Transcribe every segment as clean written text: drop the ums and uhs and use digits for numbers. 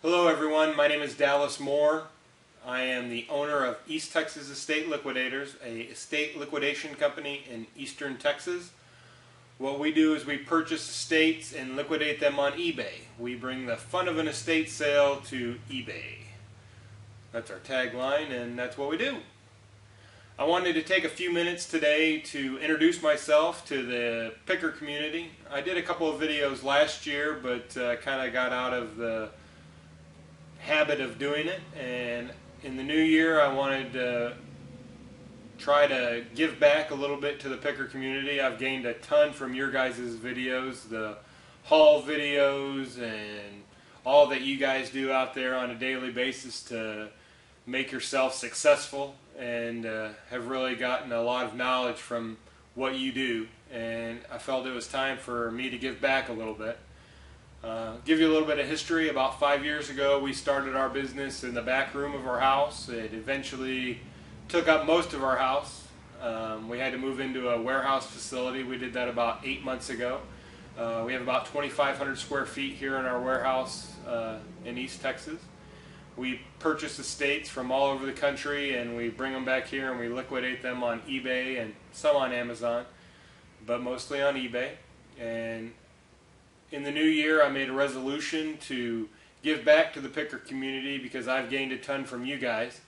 Hello everyone, my name is Dallas Moore. I am the owner of East Texas Estate Liquidators, a estate liquidation company in eastern Texas. What we do is we purchase estates and liquidate them on eBay. We bring the fun of an estate sale to eBay. That's our tagline, and that's what we do. I wanted to take a few minutes today to introduce myself to the picker community. I did a couple of videos last year, but kind of got out of the habit of doing it, and in the new year I wanted to try to give back a little bit to the picker community. I've gained a ton from your guys' videos, the haul videos and all that you guys do out there on a daily basis to make yourself successful, and have really gotten a lot of knowledge from what you do, and I felt it was time for me to give back a little bit. Give you a little bit of history. About 5 years ago, we started our business in the back room of our house. It eventually took up most of our house. We had to move into a warehouse facility. We did that about 8 months ago. We have about 2,500 square feet here in our warehouse in East Texas. We purchase estates from all over the country, and we bring them back here and we liquidate them on eBay and some on Amazon, but mostly on eBay. And in the new year, I made a resolution to give back to the picker community because I've gained a ton from you guys.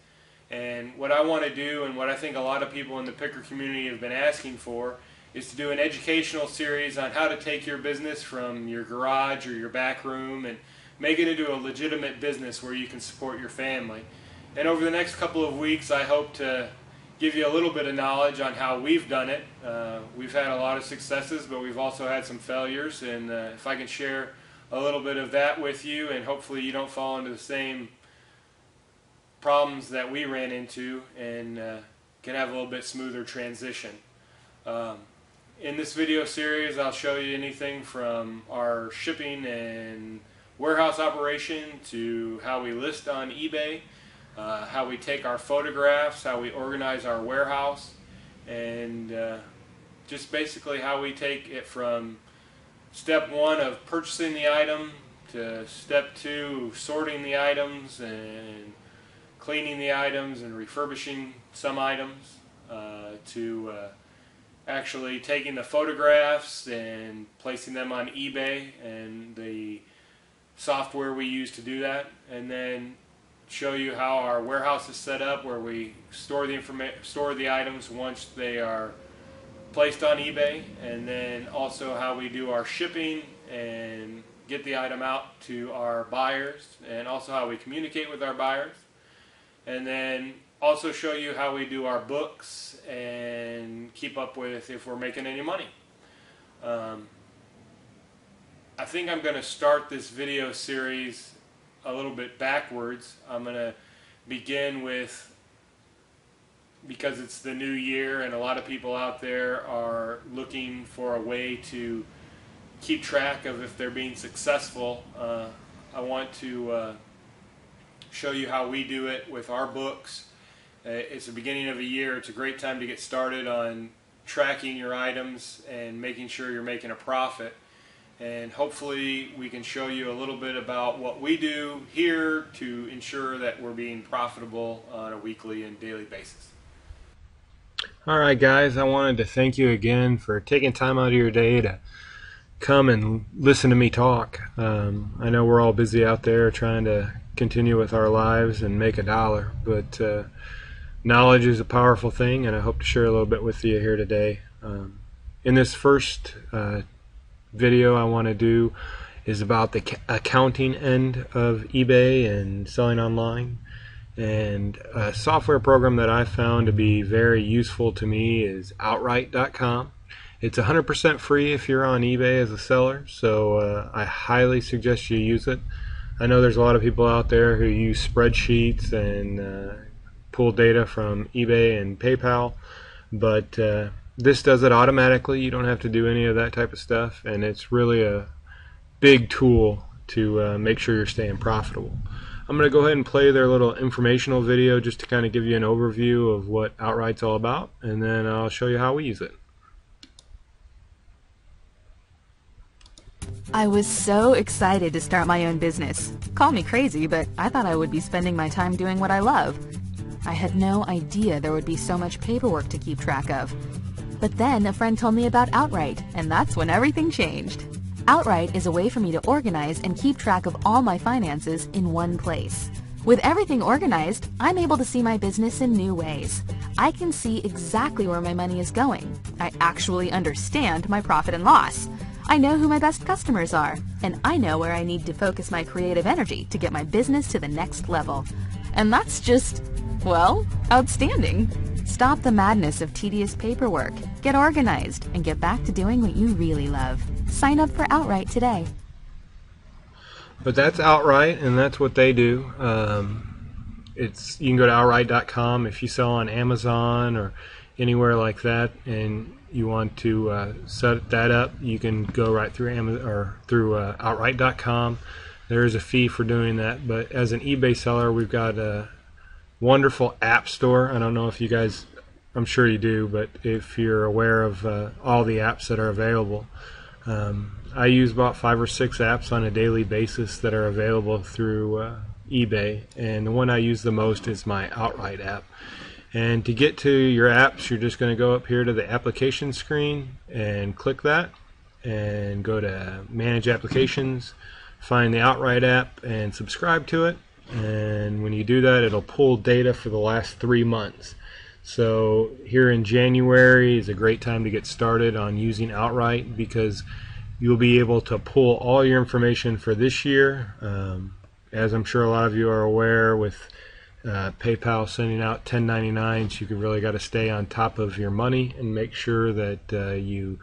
And what I want to do, and what I think a lot of people in the picker community have been asking for, is to do an educational series on how to take your business from your garage or your back room and make it into a legitimate business where you can support your family. And over the next couple of weeks, I hope to give you a little bit of knowledge on how we've done it. We've had a lot of successes, but we've also had some failures, and if I can share a little bit of that with you, and hopefully you don't fall into the same problems that we ran into, and can have a little bit smoother transition. In this video series, I'll show you anything from our shipping and warehouse operation to how we list on eBay, how we take our photographs, how we organize our warehouse, and just basically how we take it from step one of purchasing the item to step two, sorting the items and cleaning the items and refurbishing some items, to actually taking the photographs and placing them on eBay and the software we use to do that, and then show you how our warehouse is set up, where we store the items once they are placed on eBay, and then also how we do our shipping and get the item out to our buyers, and also how we communicate with our buyers, and then also show you how we do our books and keep up with if we're making any money. I think I'm going to start this video series a little bit backwards. I'm going to begin with, because it's the new year and a lot of people out there are looking for a way to keep track of if they're being successful. I want to show you how we do it with our books. It's the beginning of a year. It's a great time to get started on tracking your items and making sure you're making a profit. And hopefully we can show you a little bit about what we do here to ensure that we're being profitable on a weekly and daily basis. Alright guys, I wanted to thank you again for taking time out of your day to come and listen to me talk. I know we're all busy out there trying to continue with our lives and make a dollar, but knowledge is a powerful thing, and I hope to share a little bit with you here today. In this first video I want to do is about the accounting end of eBay and selling online, and a software program that I found to be very useful to me is Outright.com. It's 100% free if you're on eBay as a seller, so I highly suggest you use it. I know there's a lot of people out there who use spreadsheets and pull data from eBay and PayPal, but this does it automatically. You don't have to do any of that type of stuff, and it's really a big tool to make sure you're staying profitable. I'm going to go ahead and play their little informational video just to kind of give you an overview of what Outright's all about, and then I'll show you how we use it. I was so excited to start my own business. Call me crazy, but I thought I would be spending my time doing what I love. I had no idea there would be so much paperwork to keep track of. But then a friend told me about Outright, and that's when everything changed. Outright is a way for me to organize and keep track of all my finances in one place. With everything organized, I'm able to see my business in new ways. I can see exactly where my money is going. I actually understand my profit and loss. I know who my best customers are, and I know where I need to focus my creative energy to get my business to the next level. And that's just, well, outstanding. Stop the madness of tedious paperwork, get organized, and get back to doing what you really love. Sign up for Outright today. But that's Outright, and that's what they do. You can go to outright.com if you sell on Amazon or anywhere like that, and you want to set that up. You can go right through Amazon or through outright.com. There is a fee for doing that, but as an eBay seller, we've got a wonderful app store. I don't know if you guys, I'm sure you do, but if you're aware of all the apps that are available. I use about 5 or 6 apps on a daily basis that are available through eBay, and the one I use the most is my Outright app. And to get to your apps, you're just going to go up here to the application screen and click that, and go to Manage Applications, find the Outright app, and subscribe to it. And when you do that, it'll pull data for the last 3 months. So here in January is a great time to get started on using Outright, because you'll be able to pull all your information for this year. As I'm sure a lot of you are aware, with PayPal sending out 1099s, you really got to stay on top of your money and make sure that you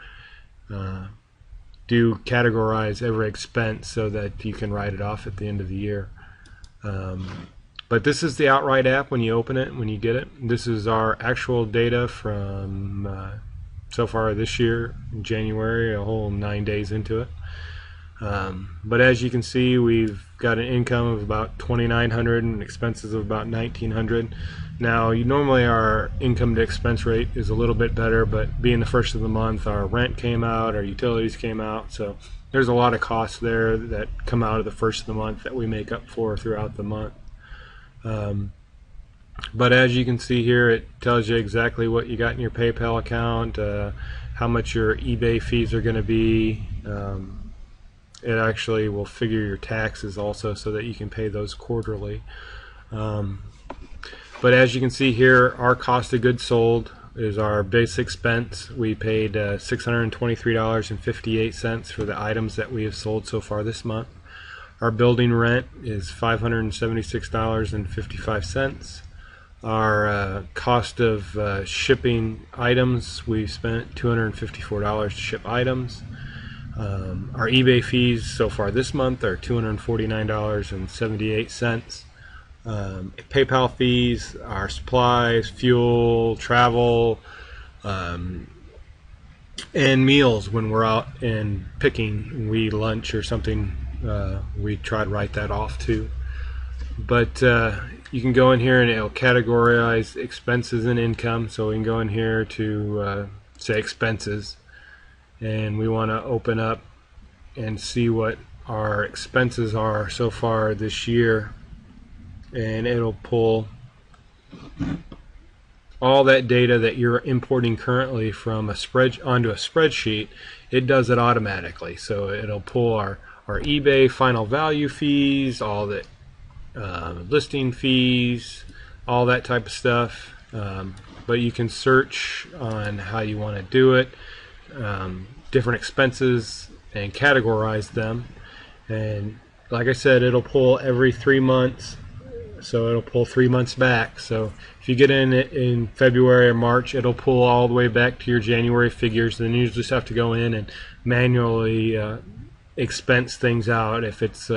do categorize every expense so that you can write it off at the end of the year. But this is the Outright app when you open it, when you get it. This is our actual data from so far this year, in January, a whole 9 days into it. But as you can see, we've got an income of about $2,900 and expenses of about $1,900. Now, normally our income to expense rate is a little bit better, but being the first of the month, our rent came out, our utilities came out, so there's a lot of costs there that come out of the first of the month that we make up for throughout the month. But as you can see here, it tells you exactly what you got in your PayPal account, how much your eBay fees are going to be. It actually will figure your taxes also so that you can pay those quarterly. But as you can see here, our cost of goods sold is our base expense. We paid $623.58 for the items that we have sold so far this month. Our building rent is $576.55. Our cost of shipping items, we spent $254 to ship items. Our eBay fees so far this month are $249.78. PayPal fees, our supplies, fuel, travel, and meals when we're out and picking, we eat lunch or something, we try to write that off too. But you can go in here and it'll categorize expenses and income. So we can go in here to say expenses, and we want to open up and see what our expenses are so far this year, and it'll pull all that data that you're importing currently from onto a spreadsheet. It does it automatically, so it'll pull our eBay final value fees, all the listing fees, all that type of stuff. But you can search on how you want to do it, different expenses, and categorize them. And like I said, it'll pull every 3 months, so it'll pull 3 months back. So if you get in February or March, it'll pull all the way back to your January figures. Then you just have to go in and manually expense things out. If it's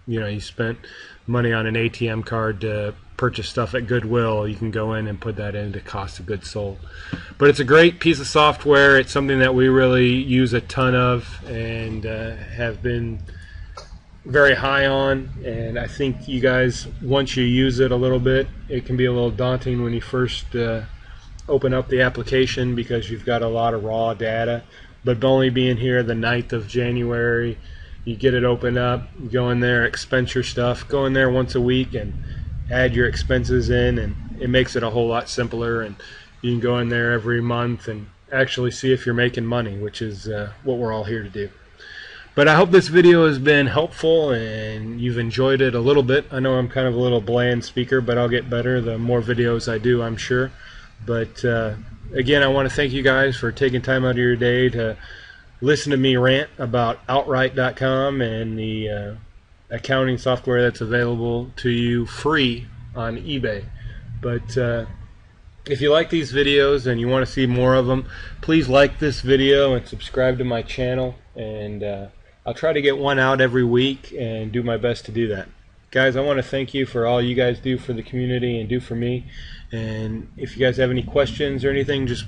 you spent money on an ATM card to purchase stuff at Goodwill, you can go in and put that into cost of goods sold. But it's a great piece of software. It's something that we really use a ton of and have been very high on. And I think you guys, once you use it a little bit, it can be a little daunting when you first open up the application, because you've got a lot of raw data. But only being here the 9th of January, You get it opened up, you go in there, expense your stuff, go in there once a week and add your expenses in, and it makes it a whole lot simpler. And you can go in there every month and actually see if you're making money, which is what we're all here to do. But I hope this video has been helpful and you've enjoyed it a little bit. I know I'm kind of a little bland speaker, but I'll get better the more videos I do, I'm sure. But again, I want to thank you guys for taking time out of your day to listen to me rant about Outright.com and the accounting software that's available to you free on eBay. But if you like these videos and you want to see more of them, please like this video and subscribe to my channel, and I'll try to get one out every week and do my best to do that. Guys, I want to thank you for all you guys do for the community and do for me. And if you guys have any questions or anything, just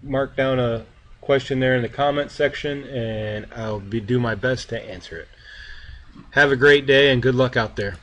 mark down a question there in the comment section and I'll do my best to answer it. Have a great day and good luck out there.